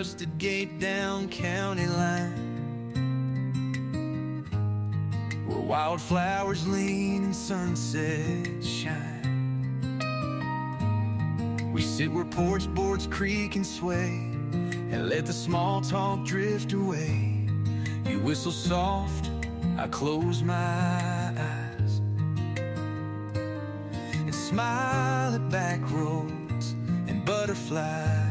rusted gate down county line, where wildflowers lean and sunsets shine. We sit where porch boards creak and sway, and let the small talk drift away. You whistle soft, I close my eyes, and smile at back roads and butterflies.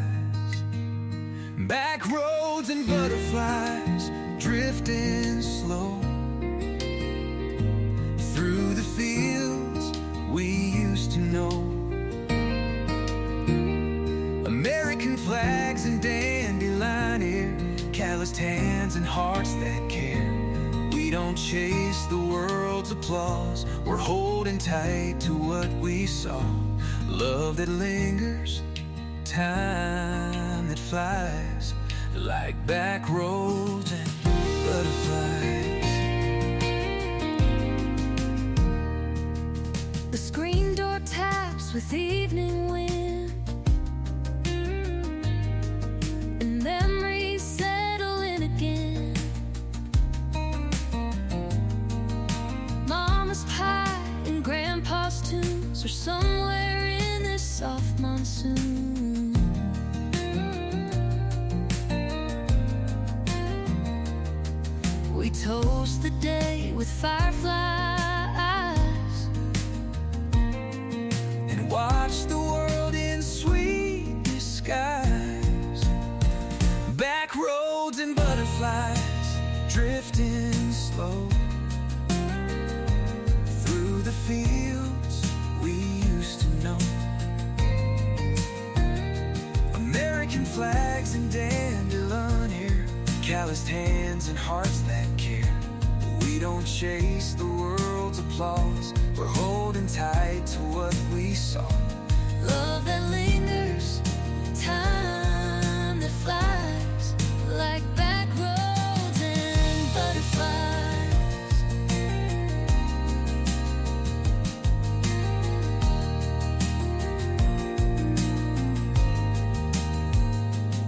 Back roads and butterflies drifting slow through the fields we used to know. American flags and dandelion hair, calloused hands and hearts that care. We don't chase the world's applause, we're holding tight to what we saw. Love that lingers, time that flies, like back roads and butterflies. The screen door taps with evening wind, and memories settle in again. Mama's pie and Grandpa's tunes are somewhere in this soft monsoon. We toast the day with fireflies and watch the world in sweet disguise. Back roads and butterflies drifting slow through the fields we used to know. American flags and dandelion hair, calloused hands and hearts that care. We don't chase the world's applause, we're holding tight to what we saw. Love that lingers, time that flies, like back roads and butterflies.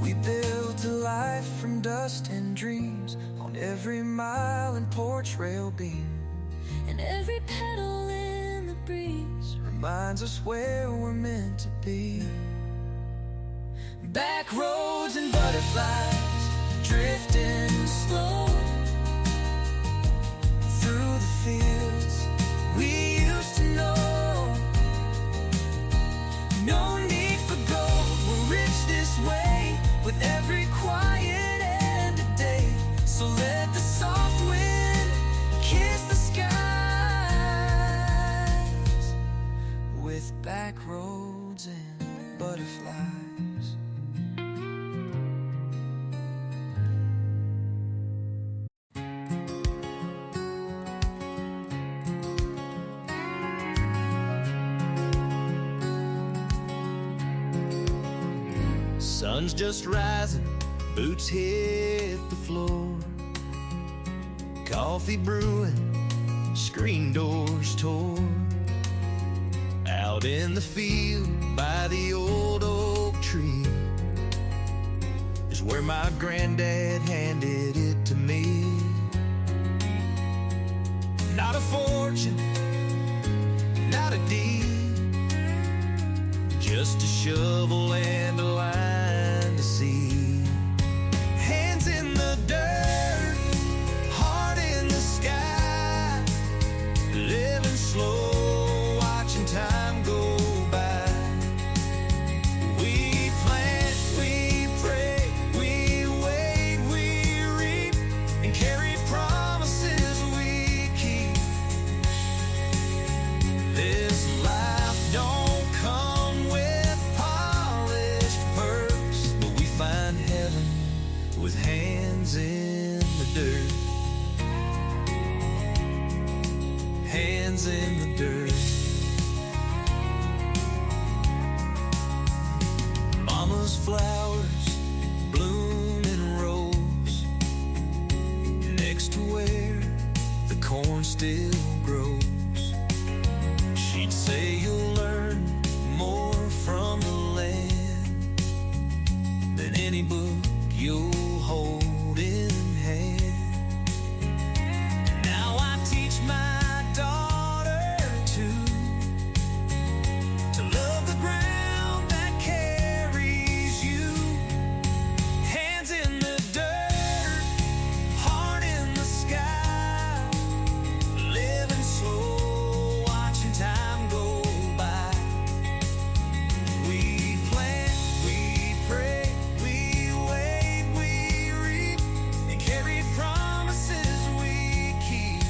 We built a life from dust and dreams on every mile and porch rail beam, And every petal in the breeze reminds us where we're meant to be. Back roads and butterflies drifting slow through the fields we used to know. No need for gold, we're rich this way, with every quiet end of day. So let the soft wind kiss the skies, with back roads and butterflies. Sun's just rising, boots hit the floor. Coffee brewing, screen doors tore. Out in the field by the old oak tree is where my granddad handed it to me. Not a fortune, not a deed, just a shovel and a line to see. Hands in the dirt, heart in the sky, living slow, watching time go by. We plant, we pray, we wait, we reap, and carry promises we keep. This life don't come with polished perks, but we find heaven with hands in the dirt. Hands in the dirt. Mama's flowers bloom in rows next to where the corn still grows. She'd say you'll learn more from the land than any book you'll hold in hand. Now I teach my daughter to love the ground that carries you. Hands in the dirt, heart in the sky, living slow, watching time go by. We plant, we pray, we wait, we reap, and carry promises we keep.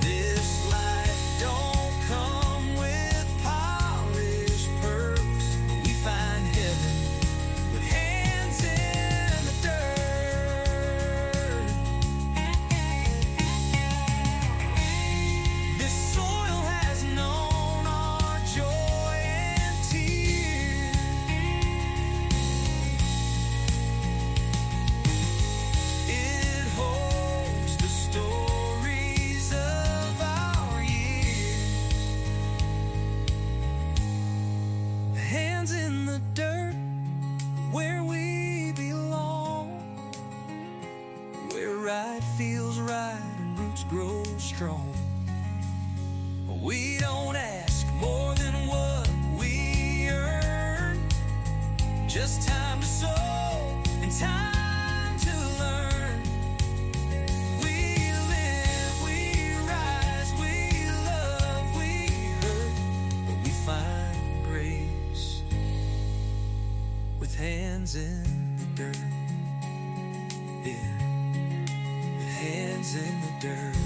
This life don't come with polished perks, but we find heaven with hands in the dirt. This soil has known our joy and tears. It holds the stories of our years. Hands in the dirt, where we belong, where right feels right and roots grow strong. We don't ask more than what we earn, just time to sow and time to learn. We live, we rise, we love, we hurt, but we find grace with hands in the dirt. Yeah, with hands in the dirt.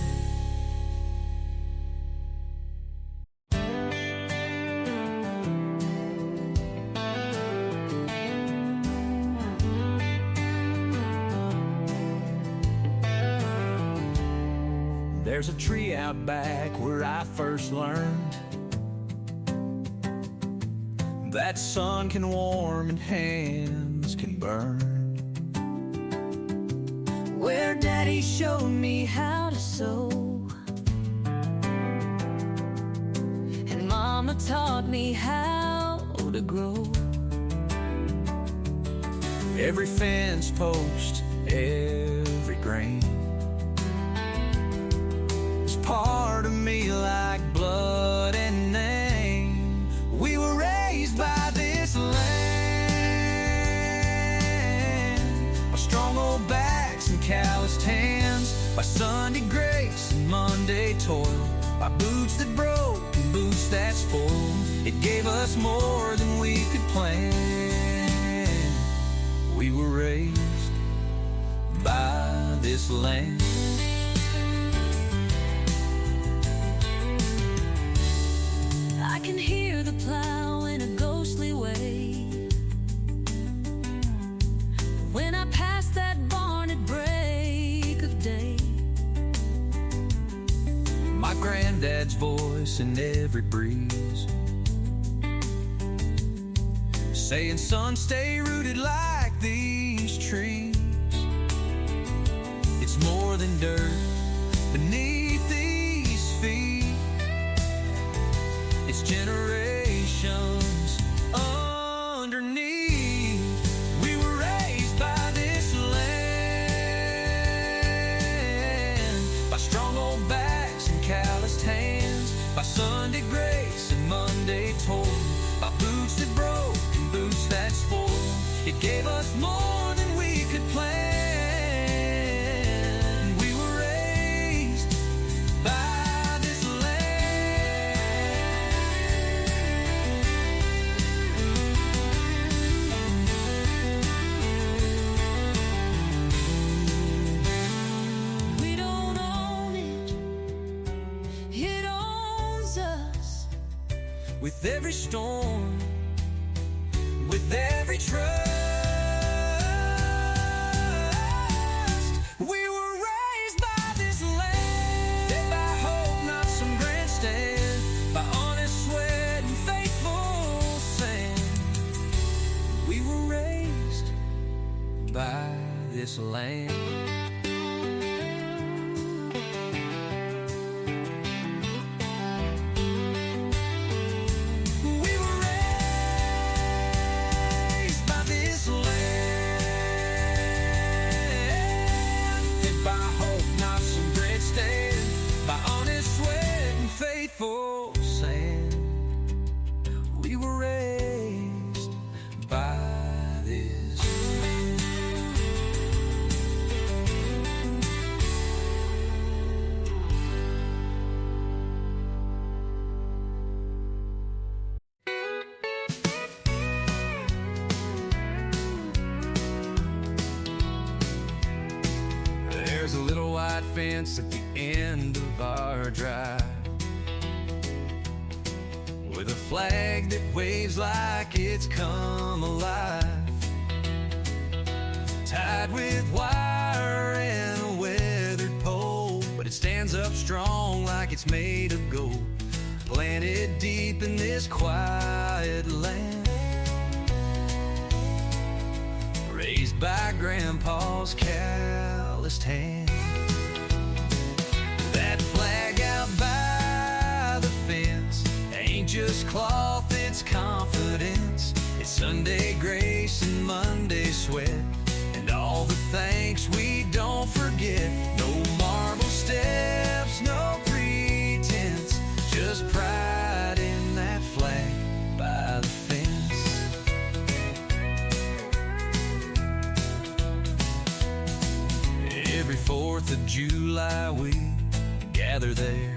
There's a tree out back where I first learned that sun can warm and hands can burn. Where Daddy showed me how to sew, and Mama taught me how to grow. Every fence post, every grain is part of me like blood and name. We were raised by this land, by strong old backs and calloused hands, by Sunday grace and Monday toil, by boots that broke and boots that spoiled. It gave us more than we could plan. We were raised by this land. I can hear the plow in a ghostly way. When I pass that barn at break of day, My granddad's voice in every breeze, saying, son, stay rooted like these trees. It's more than dirt beneath these feet. It's generations underneath. We were raised by this land, by strong old backs and calloused hands, by Sunday grace and Monday toil, by boots that broke and boots that spoiled. It gave us more than we could plan. We were raised by this land. we don't own it, it owns us. With every storm, with every trust, we were raised by this land, fed by hope, not some grandstand, by honest sweat and faithful sand. We were raised by this land. We were raised by this land. fence at the end of our drive, with a flag that waves like it's come alive, tied with wire and a weathered pole, but it stands up strong like it's made of gold, planted deep in this quiet land, raised by Grandpa's calloused hand. That flag out by the fence ain't just cloth, it's confidence. It's Sunday grace and Monday sweat, and all the thanks we don't forget. No marble steps, no pretense, just pride in that flag by the fence. Every 4th of July we gather there,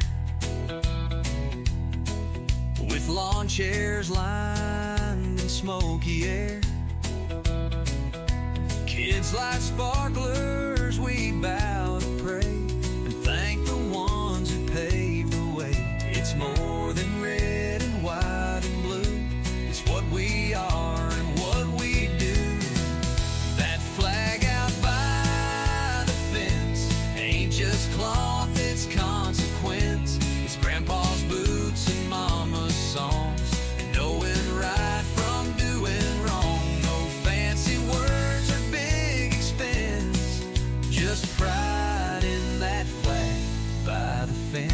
with lawn chairs lined in smoky air. Kids light sparklers, we bow to pray and thank the ones who paved the way. It's more than red and white and blue, it's what we are and what we do. That flag out by the fence ain't just cloth, it's consequence. It's Grandpa's boots and Mama's songs, and knowing right from doing wrong. No fancy words or big expense, just pride in that flag by the fence.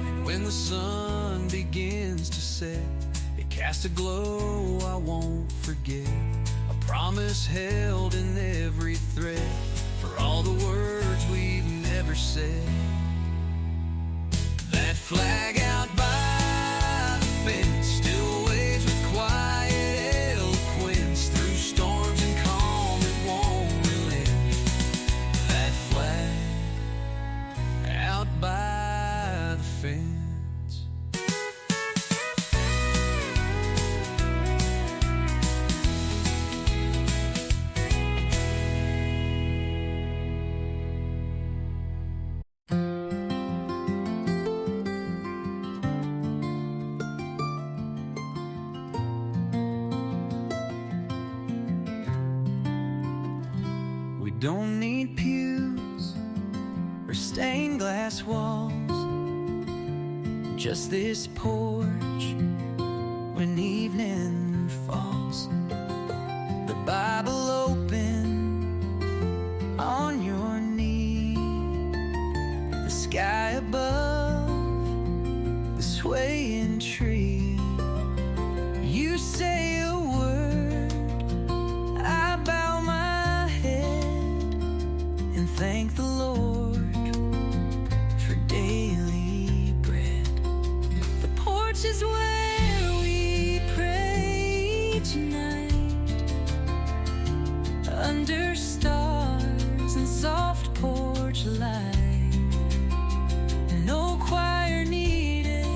And when the sun begins to set, it casts a glow I won't forget, a promise held in every thread, for all the words we've never said. That flag out by the fence still waves with quiet eloquence, through storms and calm it won't relent. That flag out by the fence. We don't need pews or stained glass walls, just this porch when evening falls. The Bible open on your knee, the sky above, the swaying tree. You say a word, I bow my head and thank the Lord for daily bread. The porch is where we pray tonight, under stars and soft porch light. No choir needed,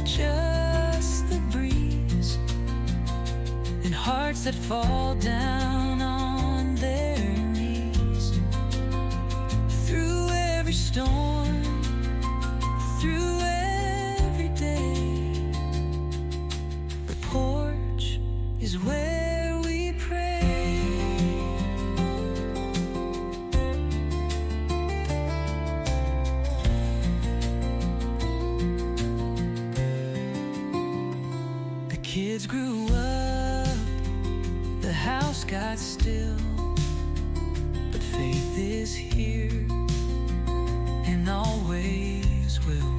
just the breeze, and hearts that fall down on their knees. Through every storm, through every day, the porch is where we pray. The kids grew up, the house got still, but faith is here and always will.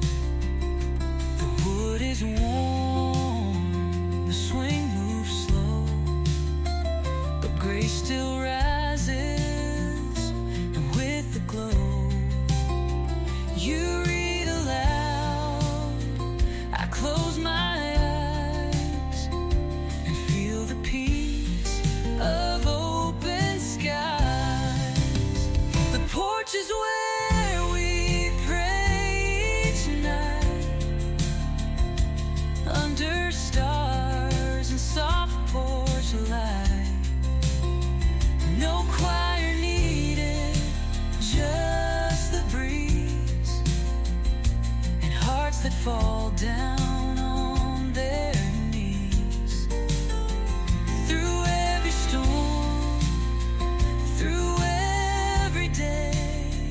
The wood is warm, the swing moves slow, but grace still rises, and with the glow, you read aloud. I close my eyes and feel the peace of open skies. The porch that fall down on their knees. Through every storm, through every day,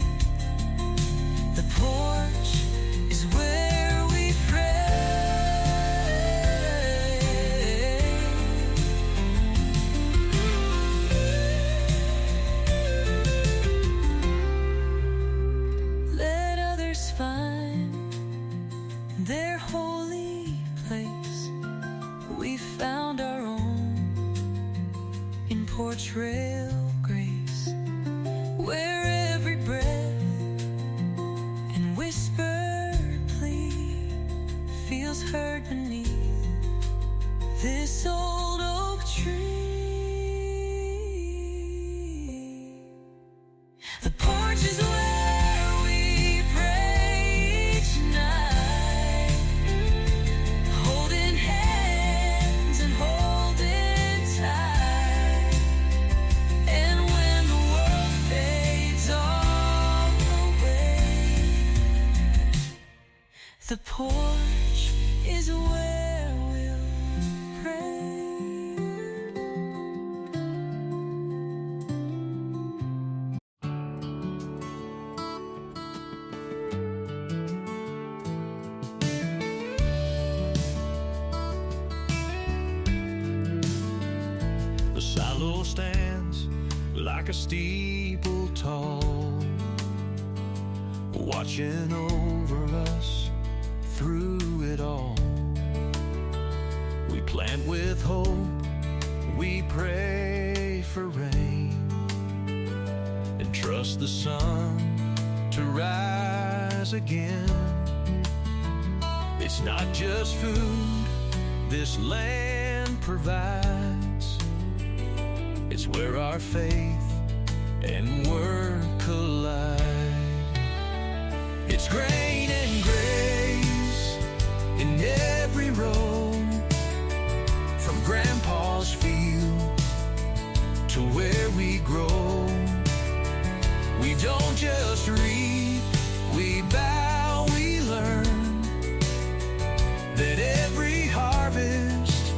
the porch is where we pray. Let others find their holy place. We found our own in porch rail grace, where every breath and whispered plea feels heard beneath this old oak tree. The porch is where we pray each night, holding hands and holding tight. And when the world fades all away, the porch is where we'll pray. The silo stands like a steeple tall, watching over us through it all. We plant with hope, we pray for rain, and trust the sun to rise again. It's not just food this land provides, it's where our faith and work collide. It's grain and grace in every row, from Grandpa's field to where we grow. We don't just reap, we bow, we learn that every harvest,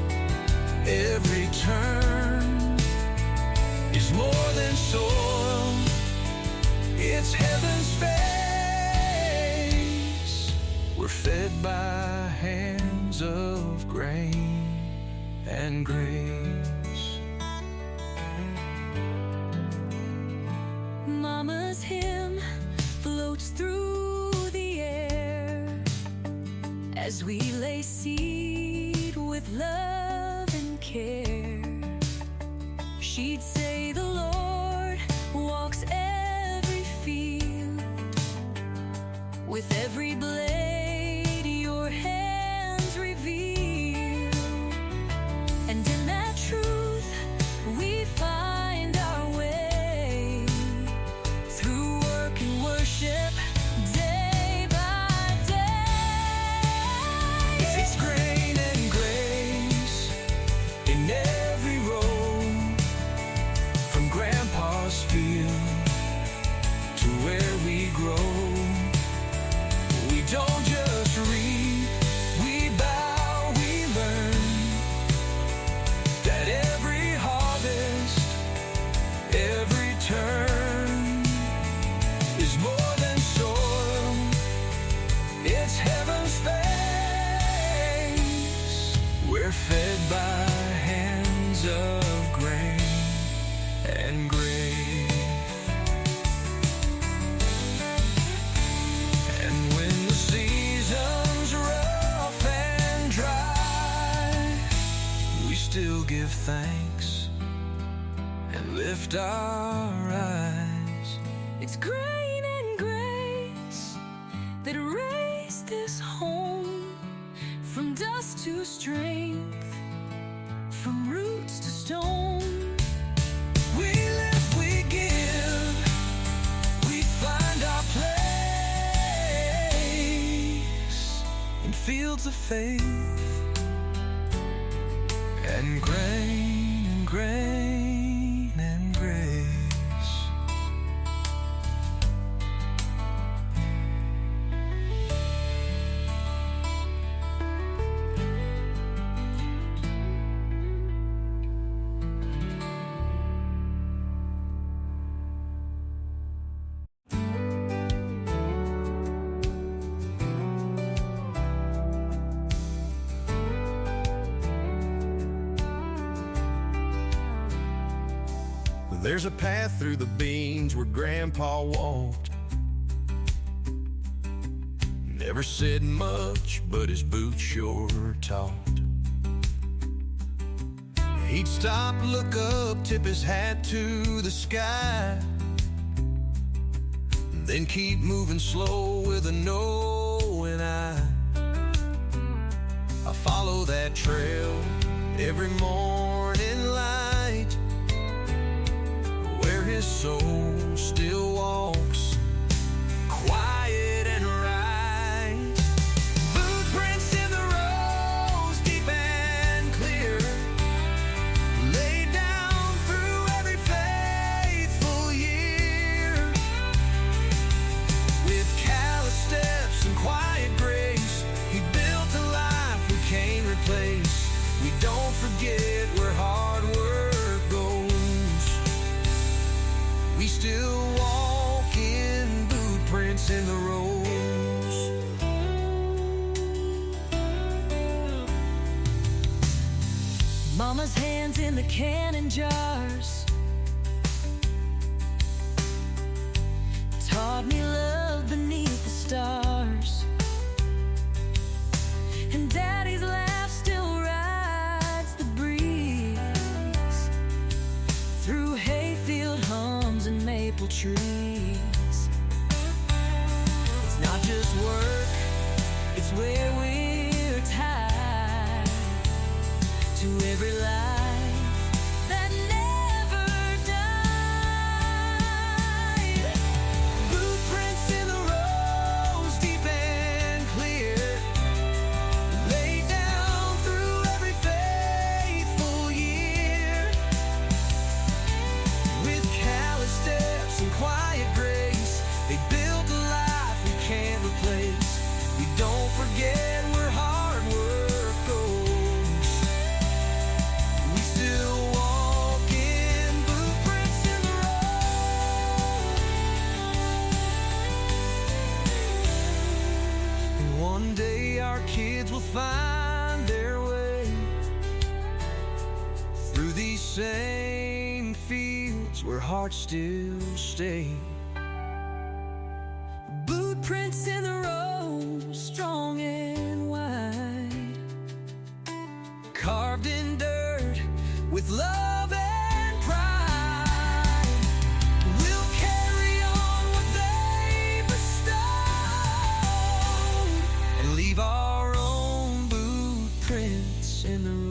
every turn is more than soil, it's heaven's face. We're fed by hands of grain and grace. Mama's hymn floats through the air as we lay seed with love and care. She'd say the Lord walks every field, with every blade your hands reveal. And in that truth we find our way, through work and worship, day by day. It's grain and grace in every row, from Grandpa's field to where we grow. We don't just reap, we bow, we learn that every harvest, every turn is more than soil, it's heaven's face. We're fed by hands of grain and grace. And when the season's rough and dry, we still give thanks and lift our eyes. It's grain and grace that raised this home, from dust to strength, from roots to stone. We live, we give, we find our place in fields of faith and grain and grain and grace. There's a path through the beans where Grandpa walked. Never said much, but his boots sure talked. He'd stop, look up, tip his hat to the sky, then keep moving slow with a knowing eye. I follow that trail every morning light, where his soul still walks quiet and right. Footprints in the rose, deep and clear, laid down through every faithful year. With callous steps and quiet grace, he built a life we can't replace. We don't forget where hard work goes. We still walk in boot prints in the rose. Mama's hands in the canning jars taught me love beneath the stars, and Daddy's laugh still rides the breeze through hayfield hums and maple trees. It's not just work, it's where we're tied to every life that never died. Boot prints in the rose, deep and clear, laid down through every faithful year. With callous steps and quiet grace, they built a life we can't replace. We don't forget where hard work goes. We still walk in boot prints in the road. And one day our kids will find their way through these same fields where hearts still stay. Boot prints in the road, strong and wide, carved in dirt with love and pride. We'll carry on what they bestowed and leave our own boot prints in the road.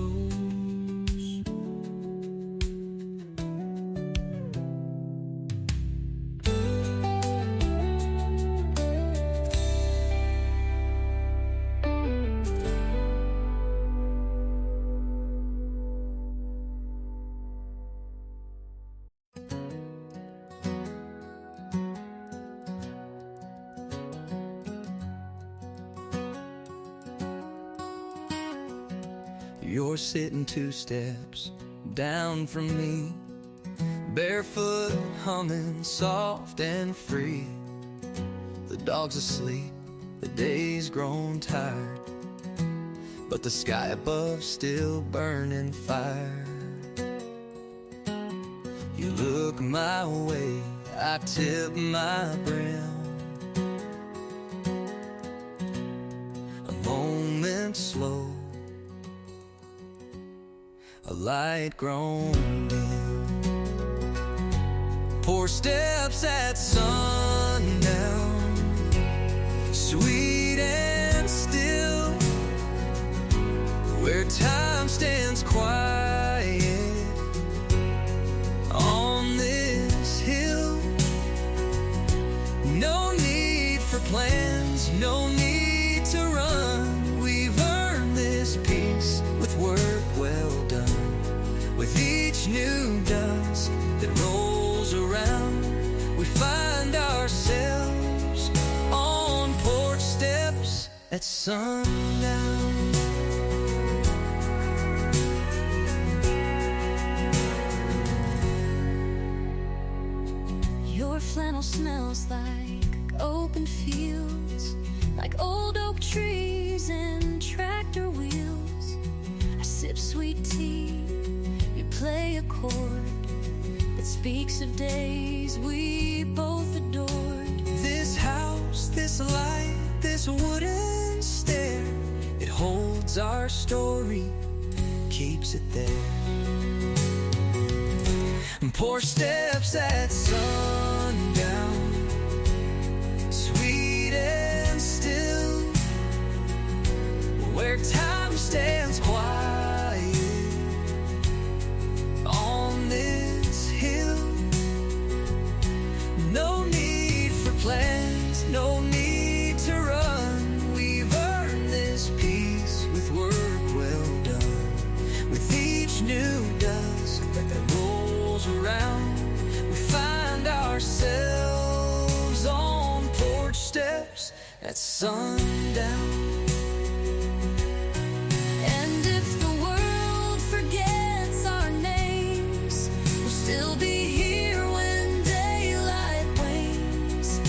You're sitting 2 steps down from me, barefoot, humming, soft and free. The dog's asleep, the day's grown tired, but the sky above still burning fire. You look my way, I tip my brim. A moment slow, a light grown dim. Porch steps at sundown, sweet and still, where time stands quiet on this hill. No need for plans, no need to run. We've earned this peace with work well done. With each new dust that rolls around, we find ourselves on porch steps at sundown. Your flannel smells like open fields, like old oak trees and tractor wheels. I sip sweet tea, you play a chord that's speaks of days we both adored. This house, this light, this wooden stair, it holds our story, keeps it there. Porch steps at sundown, sweet and still, where time stands quiet on this hill. No need for plans, no need to run. We've earned this peace with work well done. With each new dusk that rolls around, we find ourselves on porch steps at sundown. And if the world forgets our names, we'll still be here when daylight wanes.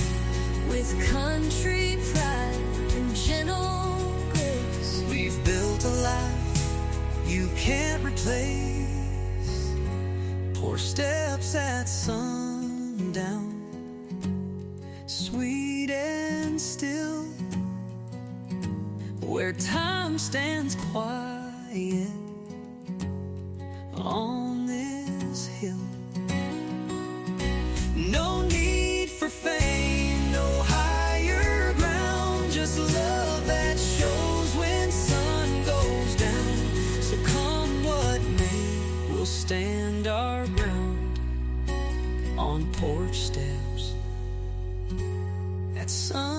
With country pride and gentle grace, We've built a life you can't replace. Porch steps at sundown, sweet and still, where time stands quiet on this hill. No need for fame, no higher ground, just love that shows when sun goes down. So come what may, we'll stand our ground on porch steps at sundown.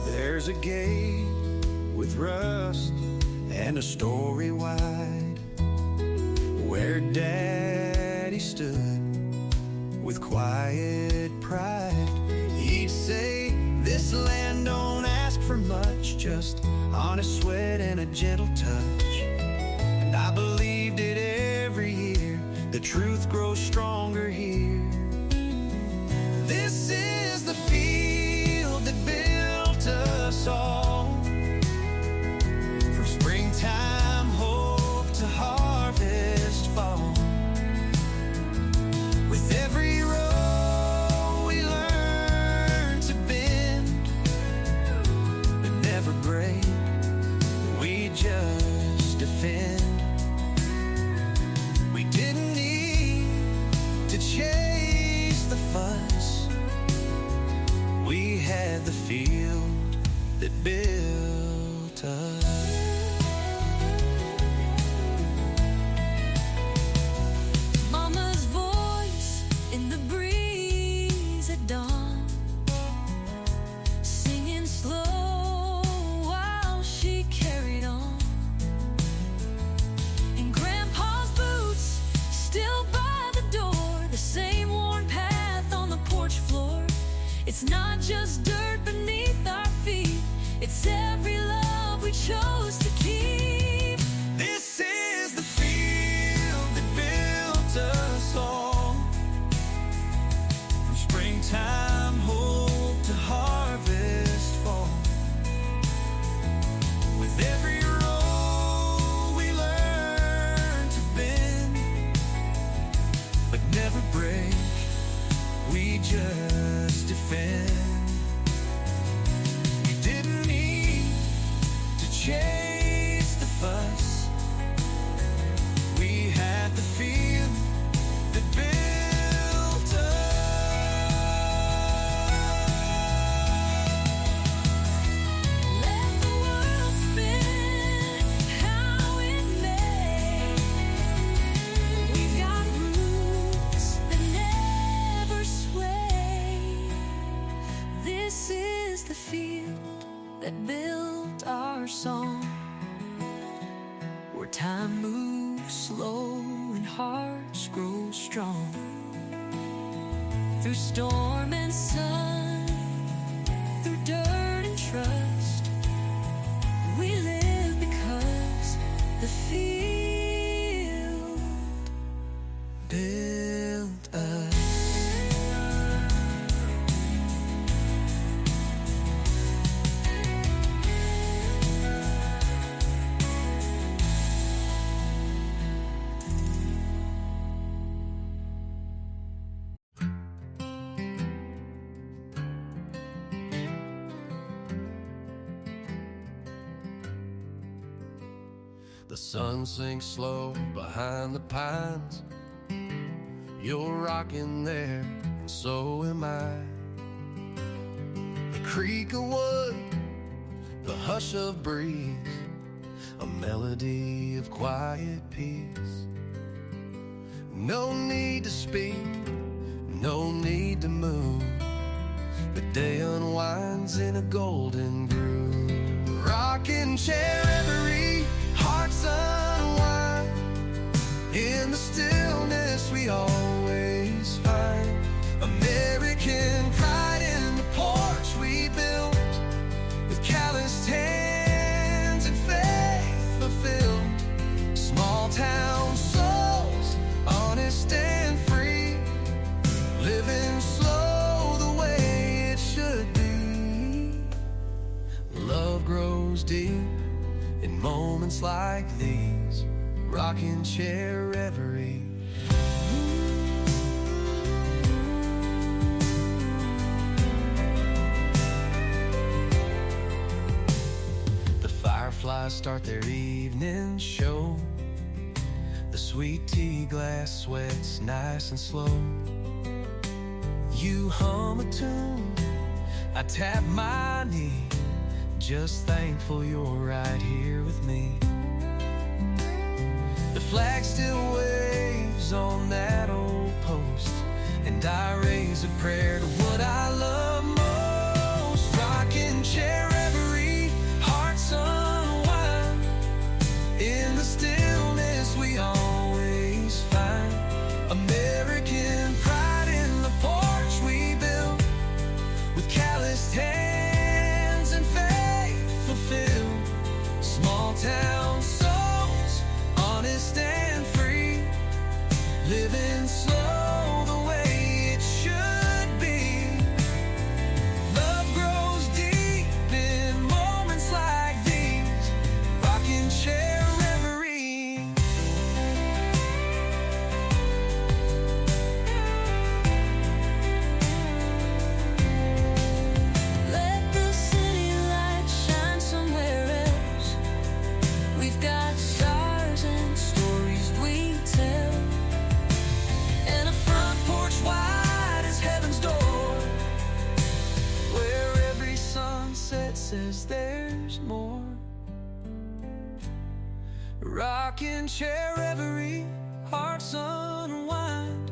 There's a gate with rust and a story wide, where Daddy stood with quiet pride. He'd say, this land don't ask for much, just honest sweat and a gentle touch. And I believed it every year, the truth grows stronger here. This is the field that built us all, from springtime hope to harvest fall. With every row we learn to bend, but never break, we just defend. We didn't need to chase the fuss, we had the field that built us. Mama's voice in the breeze at dawn, singing slow while she carried on. And Grandpa's boots still by the door, the same worn path on the porch floor. It's not just dirt beneath our feet, it's every love we chose to keep. This is the field that built us all, from springtime hope to harvest fall. With every row we learn to bend, but never break, we just defend. We didn't need to chase the fuss, we had the field that built us. Let the world spin how it may, we've got roots that never sway. This is the field that built our song, where time moves slow and hearts grow strong. through storm and sun, through dirt and trust. We live because the field built us. The sun sinks slow behind the pines. You're rocking there, and so am I. The creak of wood, the hush of breeze, a melody of quiet peace. No need to speak, no need to move. The day unwinds in a golden groove. Rocking chair every hearts unwind. In the stillness we always find American pride in the porch we built, with calloused hands and faith fulfilled. Small town souls, honest and free, living slow the way it should be. Love grows deep in moments like these, rocking chair reverie. The fireflies start their evening show. The sweet tea glass sweats nice and slow. You hum a tune, I tap my knee, just thankful you're right here with me. The flag still waves on that old post, and I raise a prayer to what I love most. Rocking chair every heart's unwind. In the stillness we always find American pride in the porch we built, with calloused hands and faith fulfilled. Small town souls, honest and free, living slow the way it should be. Love grows deep in moments like these, rocking chair reverie. Let the city light shine somewhere else. We've got stars and stories we tell, and a front porch wide as heaven's door, Where every sunset says there's more. Rocking chair reverie, hearts unwind.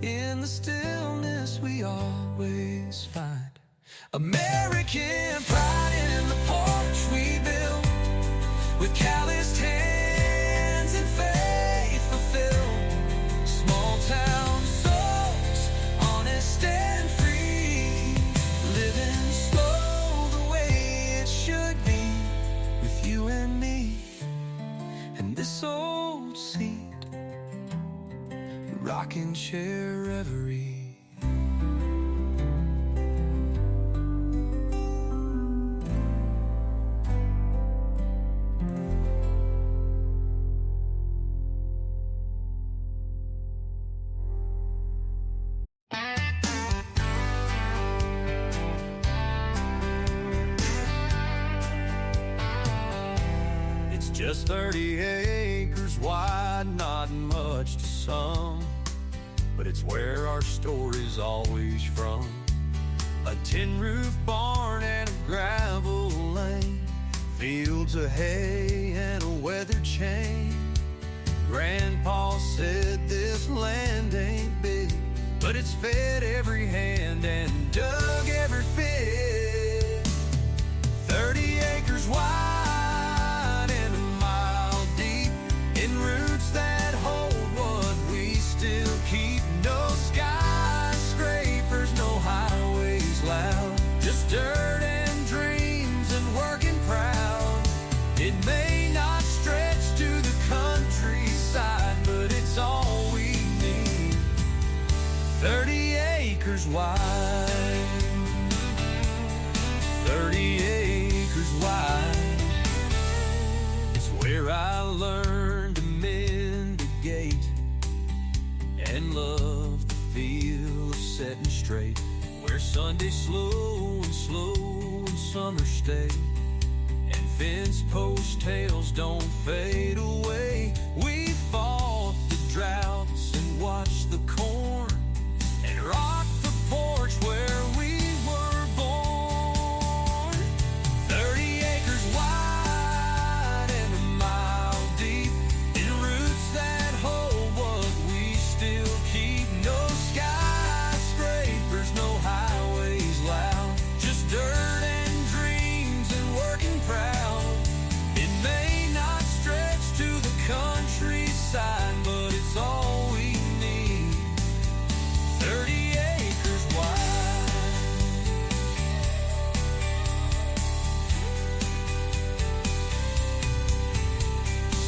In the stillness we always find American pride in the porch we built, with calloused hands and faith fulfilled. Small town souls, honest and free, living slow the way it should be, with you and me and this old seat, rocking chair reverie. It's just 30 acres wide, not much to some, but it's where our story's always from. A tin roof barn and a gravel lane, fields of hay and a weather chain. Grandpa said this land ain't big, but it's fed every hand and dug every fit. 30 acres wide and a mile deep, in roots that hold what we still keep. No skyscraper stay slow and summer stay, and fence post tales don't fade away. We fought the droughts and watched the corn and rocked the porch where we were born. 30 acres wide and a mile deep, in roots that hold what we still keep. No skyscrapers, no highways loud, just dirt and dreams and working proud. It may not stretch to the countryside, but it's all we need. 30 acres wide.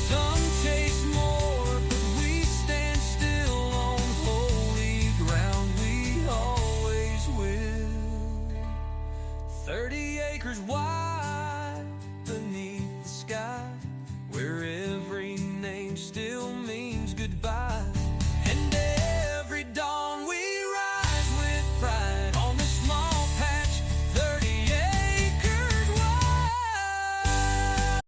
Some chase more, but we stand still on holy ground. We always will. 30 acres wide beneath the sky, where every name still means goodbye. And every dawn we rise with pride on this small patch, 30 acres wide.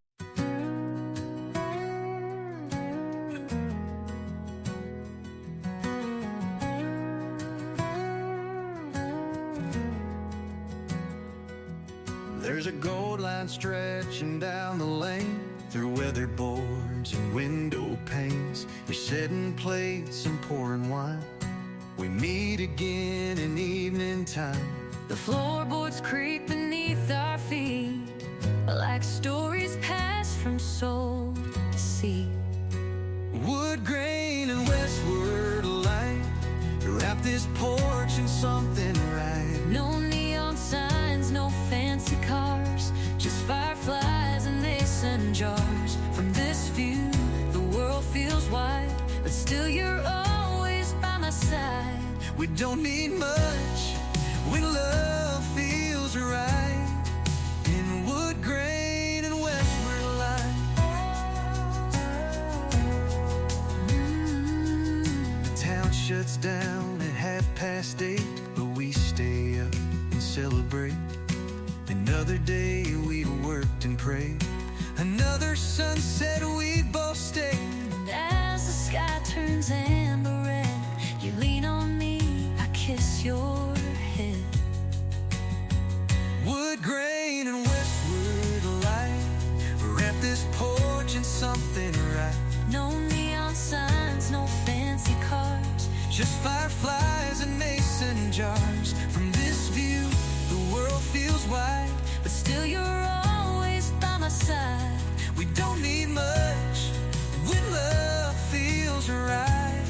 There's a gold line stretching down the lane, through weatherboards and window panes. You're setting plates and pouring wine. We meet again in evening time. The floorboards creak beneath our feet, like stories passed from soul to sea. Wood grain and westward light, wrap this porch in something right. No neon signs, no fancy cars, just fireflies and mason jars. From this view, the world feels wide, but still you're always by my side. We don't need much when love feels right. In wood grain and westward light. The town shuts down at 8:30, but we stay up and celebrate. Another day we've worked and prayed, another sunset we both stayed. And as the sky turns amber red, you lean on me, I kiss your head. Wood grain and westward light, wrap this porch in something right. No neon signs, no fancy cars, Just fireflies and mason jars. From this view, the world feels wide, but still you're always by my side. we don't need much when love feels right.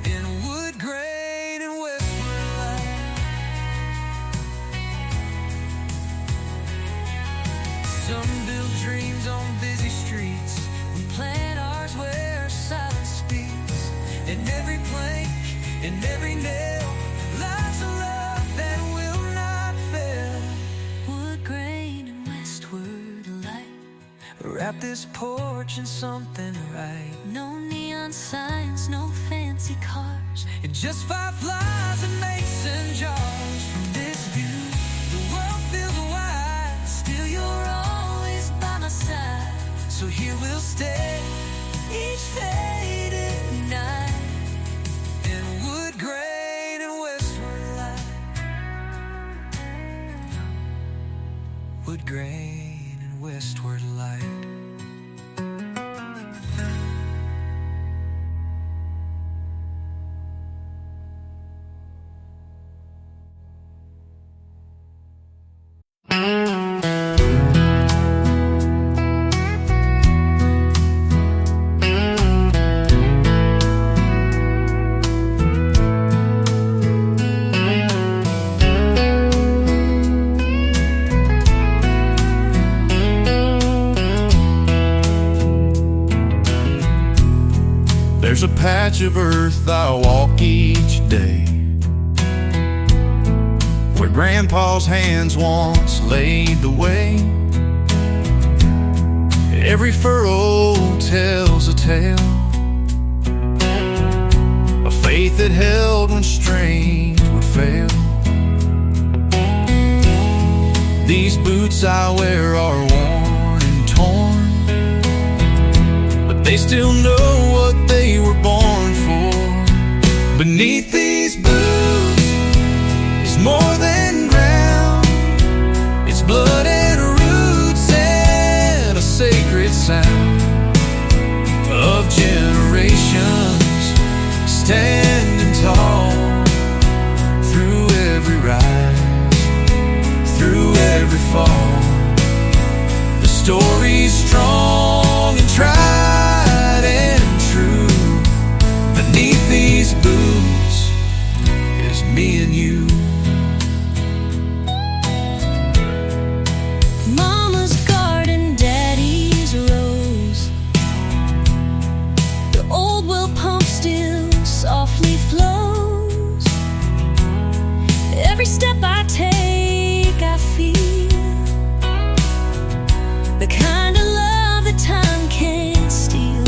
In wood grain and westward light. Some build dreams on busy streets, We plant ours where silence speaks. In every plank, in every nail, lies a love that will not fail. wood grain and westward light. Wrap this porch in something right. No neon signs, no fancy cars, It's just fireflies and mason jars. From this view, the world feels wide, still you're always by my side. so here we'll stay each faded night. In wood grain and westward light. Wood grain and westward light. There's a patch of earth I walk each day, where Grandpa's hands once laid the way. Every furrow tells a tale of faith that held when strength would fail. These boots I wear are worn and torn, but they still know what they were born for. Beneath these boots is more than ground. It's blood and roots and a sacred sound of generations standing tall through every rise, through every fall. The story's strong and tried and true. Beneath these boots is me and you. Mama's garden, Daddy's rose. The old well pump still softly flows. Every step I take, I feel the kind of love that time can't steal.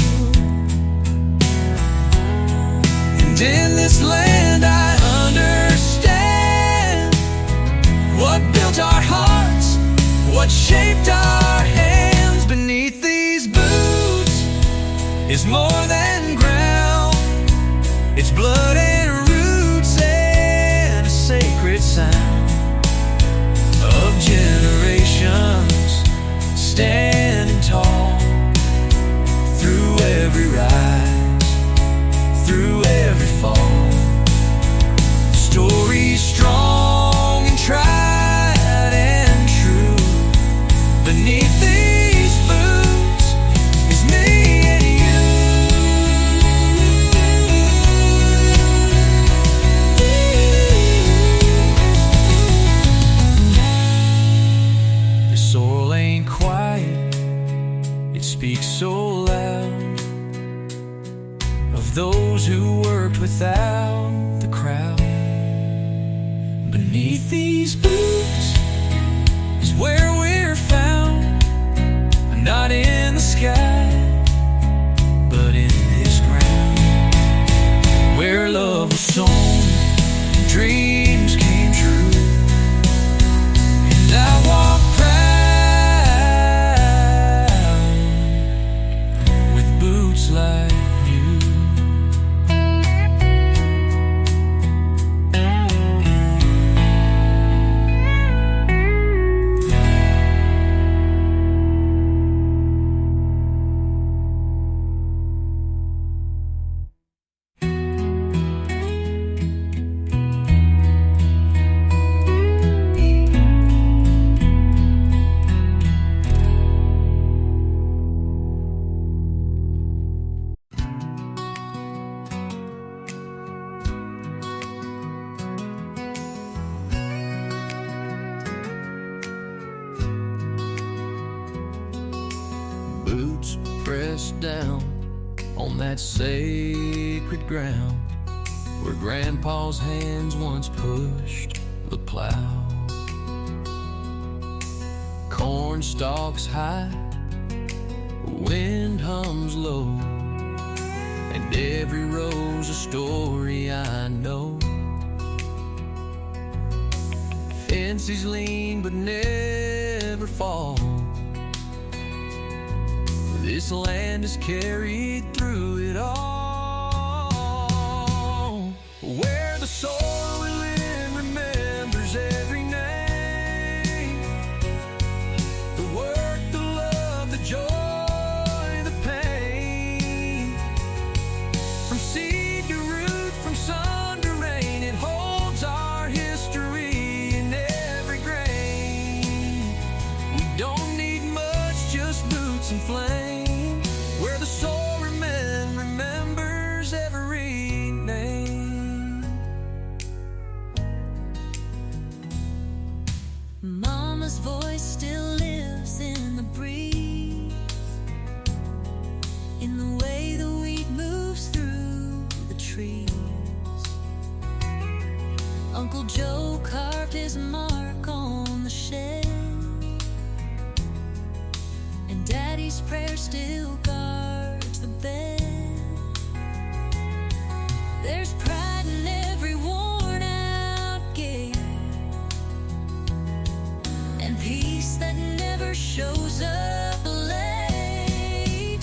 And in this land I understand what built our hearts, what shaped our hands. Beneath these boots is more than ground. It's blood and roots and a sacred sound of generations standing tall through every rise, through every fall. Stories strong and tried and true. Beneath these boots is me and you. The soil ain't quiet, it speaks so loud of those who worked without the crowd. Beneath these boots is where we're found, not in the sky, but in this ground, where love was sown and dreams came true. And I walk proud with boots like you. Boots pressed down on that sacred ground where Grandpa's hands once pushed the plow. Corn stalks high, wind hums low, and every row's a story I know. Fences lean but never fall. This land is carried through it all. Where the soil we live remembers every name. The work, the love, the joy, the pain. From seed to root, from sun to rain, it holds our history in every grain. We don't need much, just boots and flame. Where the soul remembers every name. Mama's voice still lives in the breeze, in the way the wheat moves through the trees. Uncle Joe carved his mark on the shed, and Daddy's prayer still guards the bed. There's pride in every worn out gear, and peace peace that never shows up late.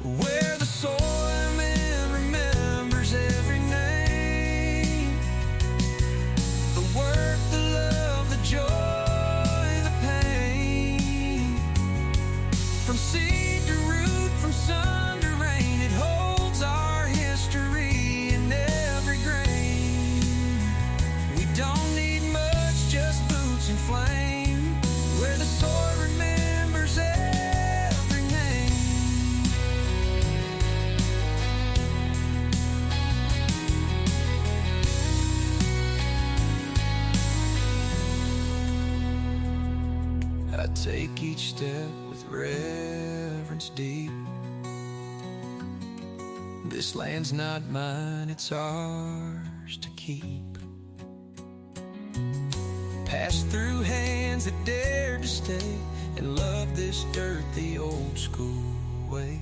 Where the soilman remembers every name, the work, the love, the joy, the pain. From seed to root, from sun to rain, it holds our history in every grain. We don't need much, just boots and flame. Where the soil remembers every name. I take each step with reverence deep. This land's not mine, it's ours to keep. Pass through hands that dare to stay and love this dirt the old school way.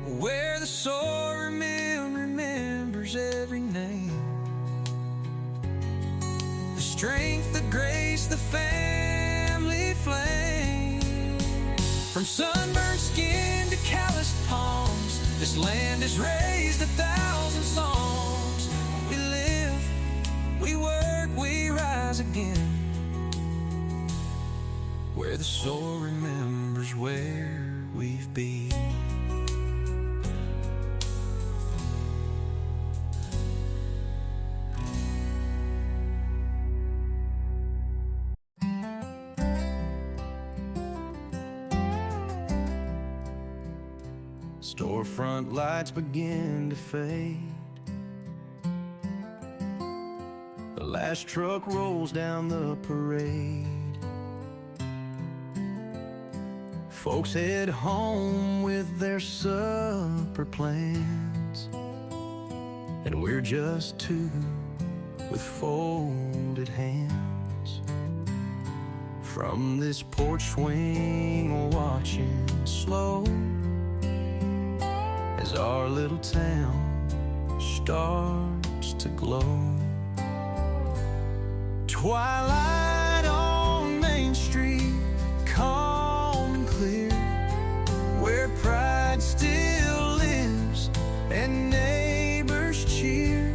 Where the soil remembers every name, the strength, the grace, the family flame. From sunburned skin to calloused palms, this land has raised 1,000 songs. We live, we work, we rise again. Where the soul remembers where we've been. Storefront lights begin to fade. The last truck rolls down the parade. Folks head home with their supper plans, and we're just two with folded hands. From this porch swing, watching slow as our little town starts to glow. Twilight on Main Street, calm and clear, where pride still lives and neighbors cheer.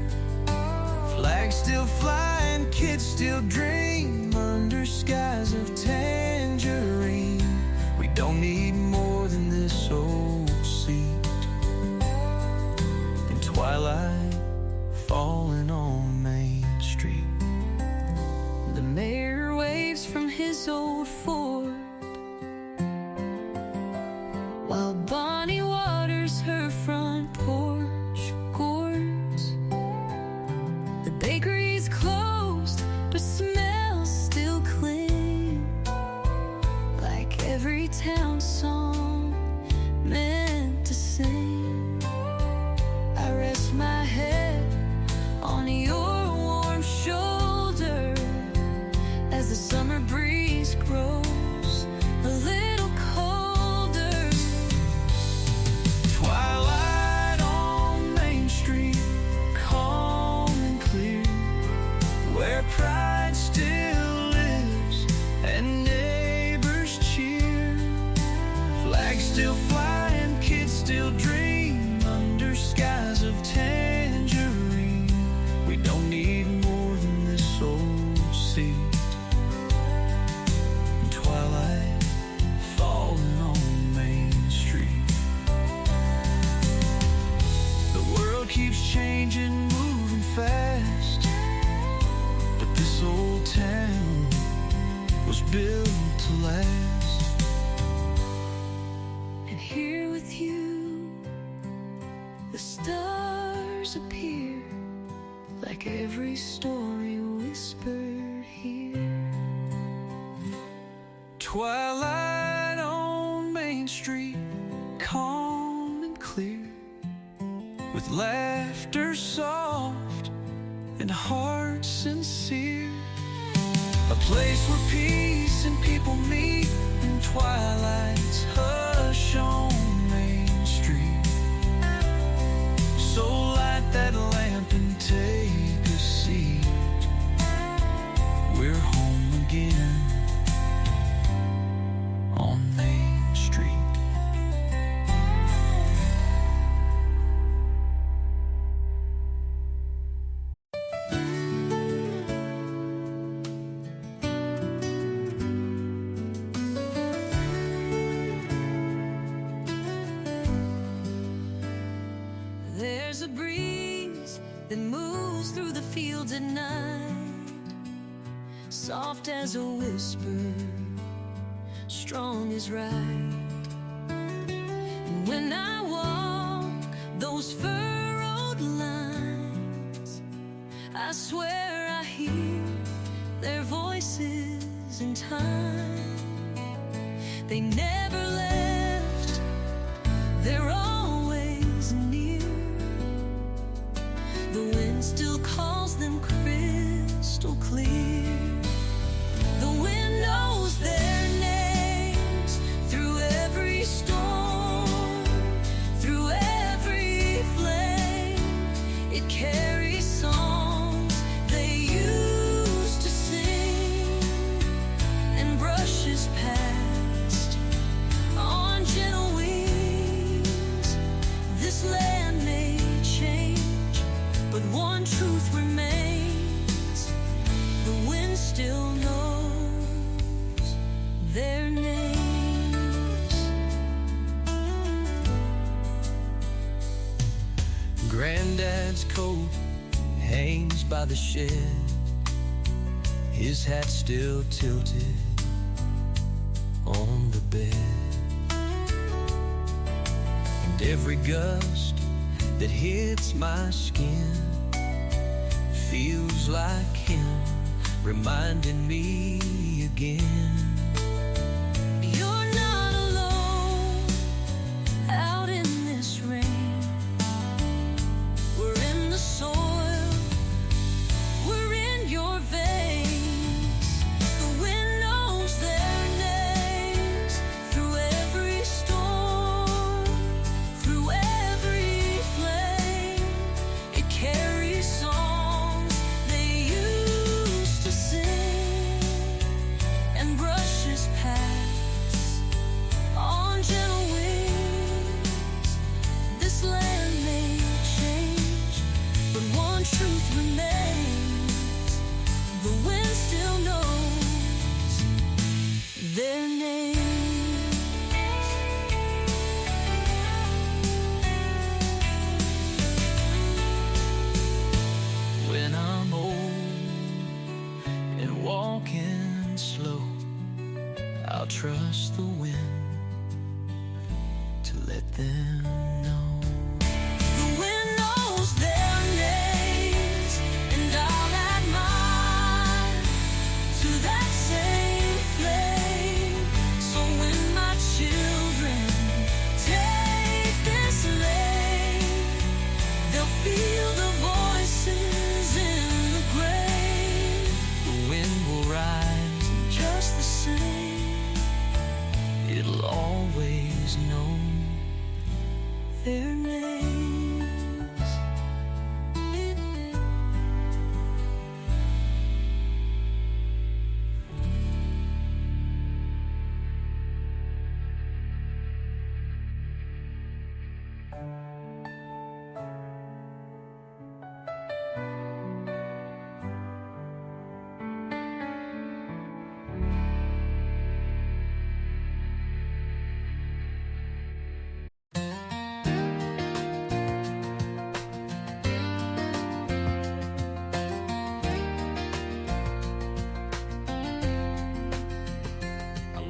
Flags still fly and kids still dream under skies of tangerine. We don't need more than this old seat. Twilight falling on Main Street. The mayor waves from his old fort, while Bonnie waters her front porch gourds. The bakery's closed, but smells still cling, like every town song meant to sing. I rest my head on your warm shoulder as the summer breeze grows a little colder. Twilight on Main Street, calm and clear, where pride still lives and neighbors cheer. Flags still fly and kids still dream under skies of tangerine. We don't need more than this old seat. Twilight falling on Main Street. The world keeps changing, moving fast, but this old town was built to last. And here with you, the stars appear, like every story whispered here. Twilight on Main Street, calm and clear, with laughter soft and hearts sincere. A place where peace and people meet, and twilight's hush on Main Street. So light that lamp and take a seat. we're home again on Main Street. There's a breeze that moves through the fields at night, soft as a whisper, strong as right. And when I walk those furrowed lines, I swear I hear their voices in time. They never left, they're always near. The wind still calls them crystal clear. The wind knows their names through every storm, through every flame. It carries songs they used to sing, and brushes past on gentle wings. This land may change, but one truth remains: the wind still knows their names. Granddad's coat hangs by the shed, his hat still tilted on the bed. And every gust that hits my skin feels like him reminding me again. You're not alone out in this rain. We're in the soil, we're in your veins. The wind knows their names through every storm, through every flame. It carries songs they used to sing, and brushes past on gentle wings. This land may change, but one truth remains: the wind still knows their names. When I'm old and walking slow, I'll trust the wind to let them know. The wind knows their names, and I'll add mine to that same flame. So when my children take this lane, they'll feel the voices in the grave. The wind will rise, Just the same, it'll always know. their names.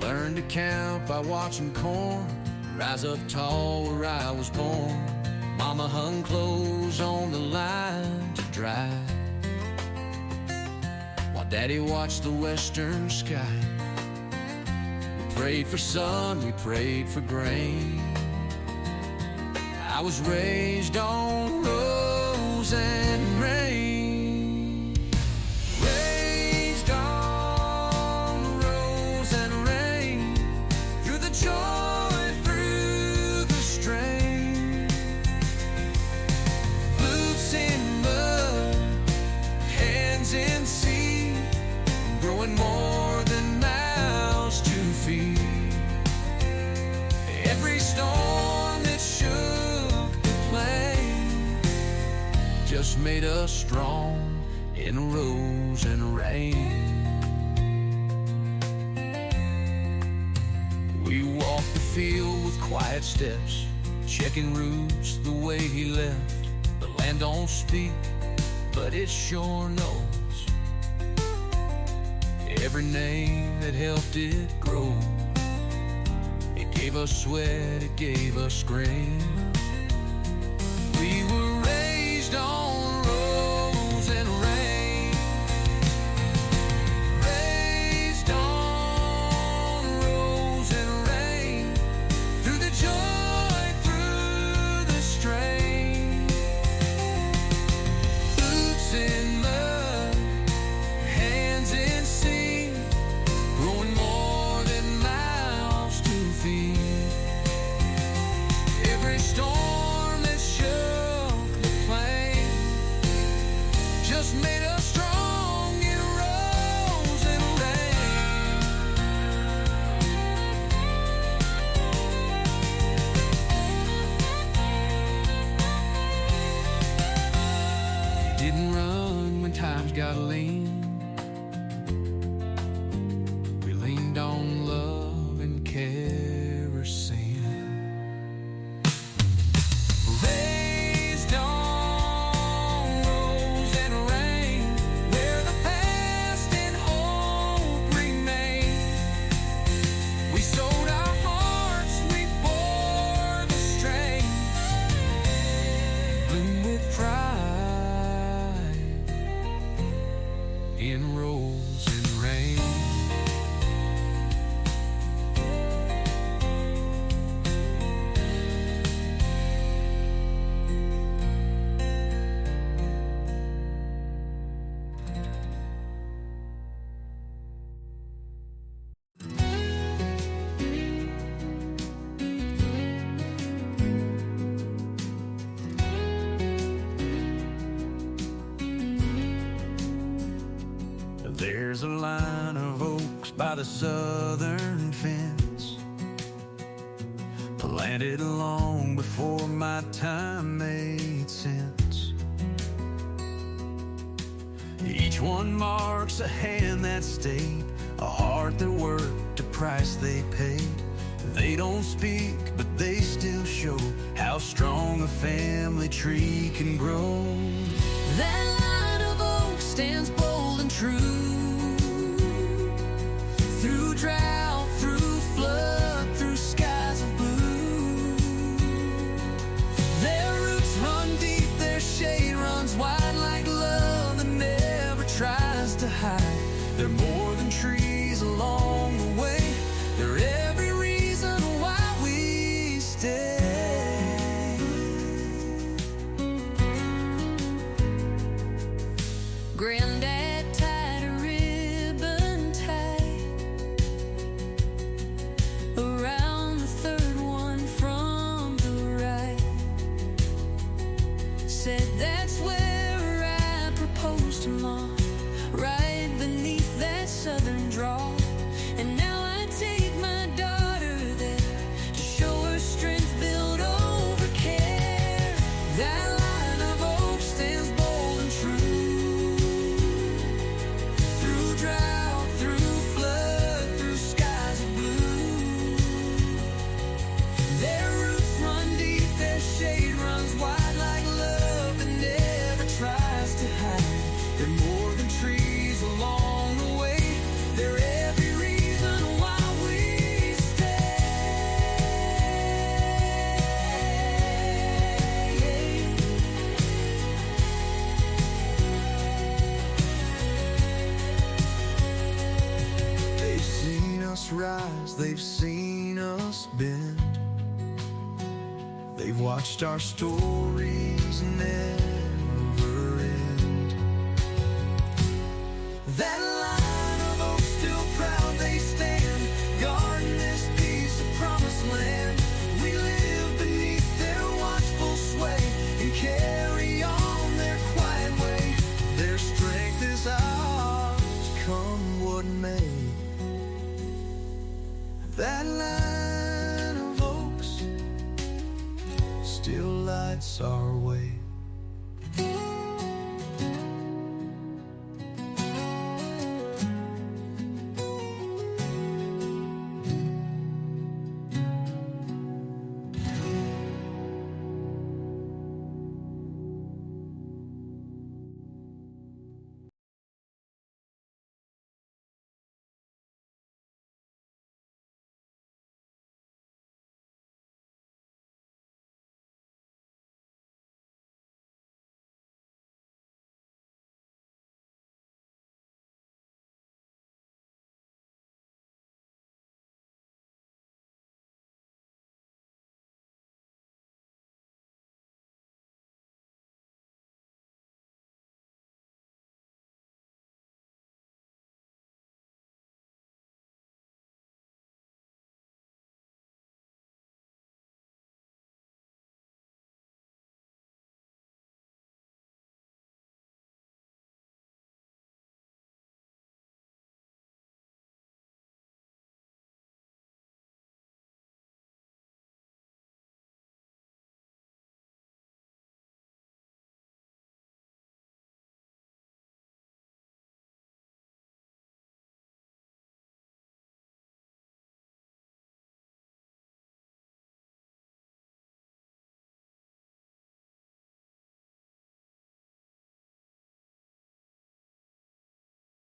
Learned to count by watching corn rise up tall where I was born. Mama hung clothes on the line to dry, while Daddy watched the western sky. We prayed for sun, we prayed for grain. I was raised on rose and rain. Raised on rose and rain, through the joy, through the strain. Boots in mud, hands in sea, growing more than mouths to feed. Every storm that shook the plain just made us strong in rose and rain. We walked the field with quiet steps, checking roots the way he left. The land don't speak, but it sure knows every name that helped it grow. It gave us sweat, it gave us grain. We were raised on rose and rain. Raised on rose and rain. Through the joy, through the strain. Boots in mud, hands in sea, growing more than mouths to feed. Every storm that shook the plain just made us strong in rose and rain. We didn't run when times got lean. We leaned on love and kerosene. Raised on rose and rain, where the past and hope remain. We sold our hearts, we bore the strain, bloomed with pride in rose and rain. There's a line of oaks by the southern fence, planted long before my time made sense. Each one marks a hand that stayed, a heart that worked, a price they paid. They don't speak, but they still show how strong a family tree can grow. That line of oaks stands bold and true. Through drought, through flood, through skies of blue. Their roots run deep, their shade runs wide, like love that never tries to hide. They're more than trees along the way. They're every reason why we stay. Granddad tied a ribbon tight around the third one from the right. Said that's where I proposed to Mom, right beneath that southern draw. And now I take my daughter there to show her strength built over care. That line of oaks stands bold and true. Through drought, through flood, through skies of blue. Their roots run deep, their shade runs wide, like love that never tries to hide. They're more than trees along the way. They're every reason why we stay. They've seen us rise, they've seen us bend. They've watched our stories never end. That line of oaks still proud they stand, guarding this piece of promised land. We live beneath their watchful sway and carry on their quiet way. Their strength is ours, come wood made. That line of oaks still lights our way.